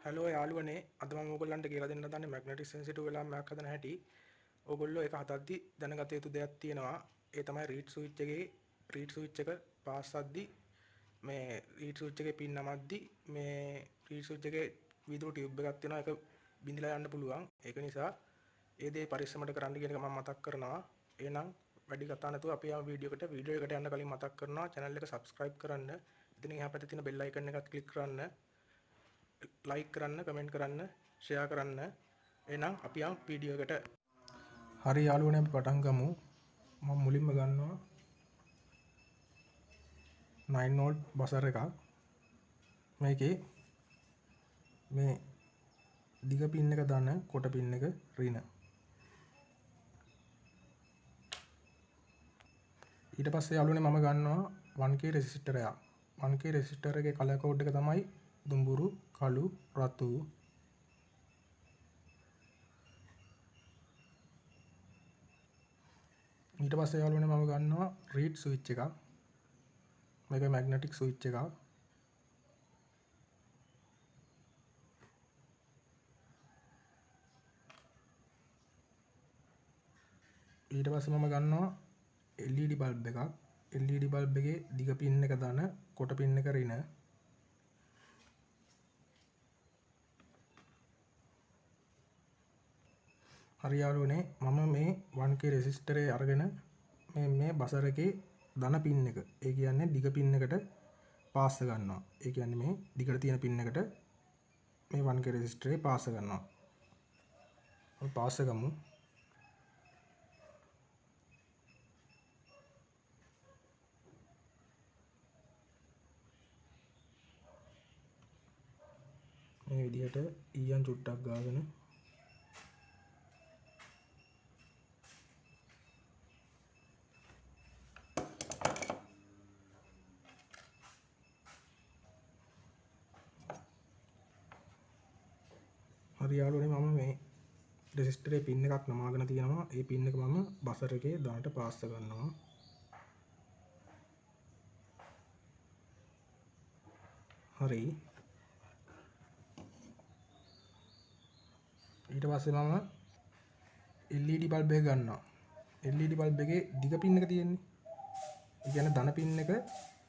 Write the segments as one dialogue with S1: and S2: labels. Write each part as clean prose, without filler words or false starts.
S1: Hello යාළුවනේ අද මම ඔයගොල්ලන්ට කියලා දෙන්න හදන්නේ මැග්නටික් සෙන්සිටිව් එලාම්පයක් හදන හැටි. ඔයගොල්ලෝ ඒක හදද්දි දැනගත යුතු දෙයක් තියෙනවා. ඒ තමයි රීඩ් ස්විච් එකේ රීඩ් ස්විච් එක පාස්සද්දි මේ රීඩ් ස්විච් එකේ පින් නමද්දි මේ රීඩ් ස්විච් එකේ වීදුරු ටියුබ් එකක් තියෙනවා. ඒක බිඳලා යන්න පුළුවන්. ඒක නිසා ඒ දේ පරිස්සමට කරන්න කියන එක මම මතක් කරනවා. එහෙනම් වැඩි කතා නැතුව අපි යමු වීඩියෝ එකට යන්න කලින් මතක් කරනවා channel එක subscribe කරන්න. ඉතින් එහා පැත්තේ තියෙන bell icon එකත් click කරන්න. like කරන්න කමෙන්ට් කරන්න ෂෙයා කරන්න. එහෙනම් අපි යමු වීඩියෝ එකට. හරි යාළුවනේ අපි පටන් ගමු. මම මුලින්ම ගන්නවා 9 volt බසර් එකක්. මේකේ මේ දිග පින් එක දාන කොට පින් එක රින. ඊට පස්සේ යාළුවනේ මම ගන්නවා 1k රෙසිස්ටර් එකක්. 1k රෙසිස්ටර් එකේ කලර් කෝඩ් එක තමයි දුඹුරු කළු රතු. ඊට පස්සේ යාළුවනේ මම ගන්නවා රීඩ් ස්විච් එකක්. මේක මැග්නටික් ස්විච් එකක්. ඊට පස්සේ මම ගන්නවා LED බල්බ් එකක්. LED බල්බ් එකේ දිග පින් එක දාන කොට පින් එක රින. හරි යාළුවනේ මම මේ 1k රෙසිස්ටරේ අරගෙන මේ බසර් එකේ ධන පින් එක, ඒ කියන්නේ දිග පින් එකට පාස් ගන්නවා. ඒ කියන්නේ මේ දිගට තියෙන පින් එකට මේ 1k රෙසිස්ටරේ පාස් ගන්නවා. අපි පාස් ගමු. මේ විදිහට ඊයන් චුට්ටක් ගාගෙන හරි යාළුවනේ මම මේ රෙසිස්ටරේ පින් එකක් නමාගෙන තියෙනවා. ඒ පින් එක මම බසර් එකේ දාන්නට පාස් ගන්නවා. හරි. ඊට පස්සේ මම LED බල්බ් එක ගන්නවා. LED බල්බ් එකේ දිග පින් එක තියෙන්නේ. ඒ කියන්නේ ධන පින් එක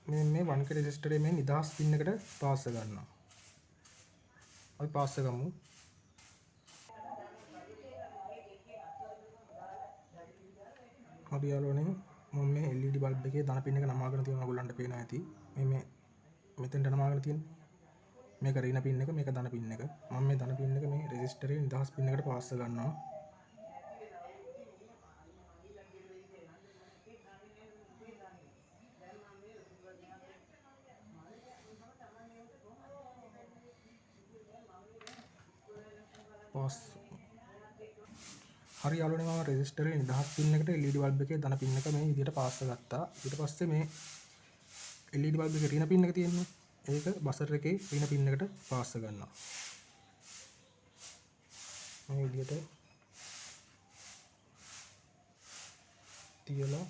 S1: මේ 1k රෙසිස්ටරේ මේ නිදහස් පින් එකට පාස් ගන්නවා. අපි පාස් ගමු. හරි යාළුවනේ මම මේ LED බල්බ් එකේ ධන පින් එක නමාගෙන තියෙනවා. ඔයගොල්ලන්ට පේනවා ඇති. මේ මෙතෙන්ට නමාගෙන තියෙන්නේ. මේක ඍණ පින් එක, මේක ධන පින් එක. මම මේ ධන පින් එක මේ රෙසිස්ටරේ නිදහස් පින් එකට පාස් ගන්නවා. පාස්. හරි යාළුවනේ මම රෙසිස්ටරේ නිදහස් පින් එකට LED බල්බ් එකේ ධන පින් එක මේ විදිහට පාස් ගත්තා. ඊට පස්සේ මේ LED බල්බ් එකේ ඍණ පින් එක තියෙන්නේ. ඒක බසර් එකේ ඍණ පින් එකට පාස් ගන්නවා. මේ විදිහට තියලා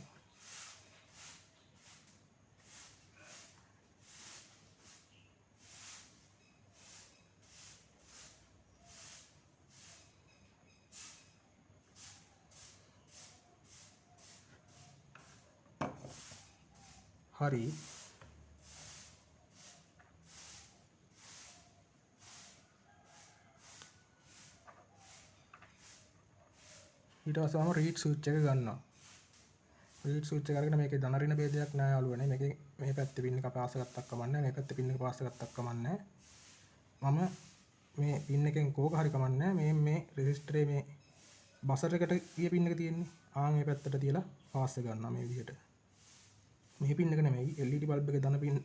S1: හරි. ඊට පස්සේ මම රීඩ් ස්විච් එක ගන්නවා. රීඩ් ස්විච් එක අරගෙන මේකේ ධන ඍණ ભેදයක් නෑ යාළුවනේ. මේකේ මේ පැත්තේ පින් එක පාස් ගත්තක් කමන්නේ. මේ පැත්තේ පින් එක පාස් ගත්තක් කමන්නේ. මම මේ පින් එකෙන් කෝක හරි කමන්නේ. මේ රෙසිස්ටරේ මේ බසර් එකට ගිය පින් එක තියෙන්නේ. මේ පැත්තට තියලා පාස් ගන්නවා මේ විදිහට. මේ පින් එක නෙමෙයි LED බල්බ් එකේ ධන පින්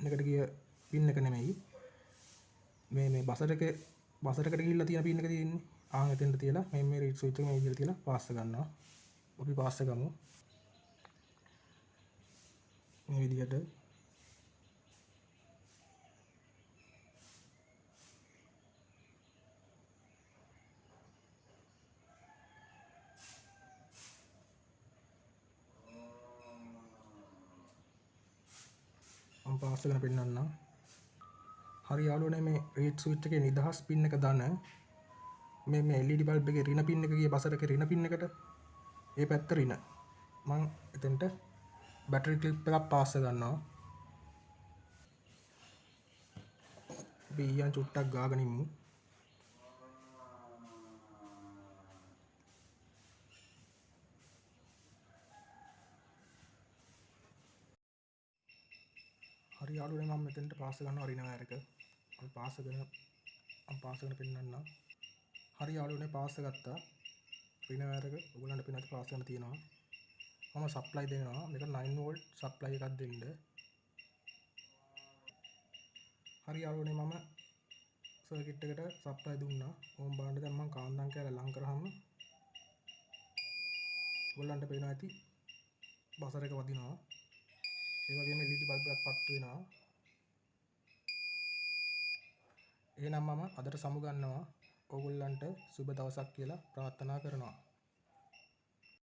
S1: එකට ගිය පින් එක නෙමෙයි. මේ බසර් එකට ගිහිල්ලා තියෙන පින් එක තියෙන්නේ. එතෙන්ට තියලා මේ රීඩ් ස්විච් එක මේ විදිහට තියලා පාස් ගන්නවා. අපි පාස් ගමු. මේ විදිහට මම පාස් කරන පෙන්නන්නම්. හරි යාළුවනේ මේ රීඩ් ස්විච් එකේ නිදහස් පින් එක දාන මේ LED බල්බ් එකේ රින පින් එක ගිය බසර් එකේ රින පින් එකට ඒ පැත්ත රින මම එතෙන්ට බැටරි ක්ලිප් එකක් පාස් ගන්නවා. අපි ඊයන් චුට්ටක් ගාගෙන ඉමු. හරි යාළුවනේ මම මෙතෙන්ට පාස් ගන්නවා රින වයර් එක. අපි පාස් කරන පෙන්නන්නම්. හරි යාළුවනේ පාස් ගත්තා. රින වයර් එක ඔයගොල්ලන්ට පින්නත් පාස් කරන්න තියෙනවා. මම සප්ලයි දෙනවා. මේක 9 වෝල්ට් සප්ලයි එකක් දෙන්න. හරි යාළුවනේ මම සර්කිට් එකට සප්ලයි දුන්නා. ඕම් බලන්න දැන් මම කාන්දම් කෑල්ල ලං කරාම ඔයගොල්ලන්ට පේනවා ඇති බසර් එක වදිනවා. ඒ වගේම LED බල්බ් එකත් පත්තු වෙනවා. එහෙනම් මම අදට සමු ගන්නවා. ඕගොල්ලන්ට සුබ දවසක් කියලා ප්‍රාර්ථනා කරනවා.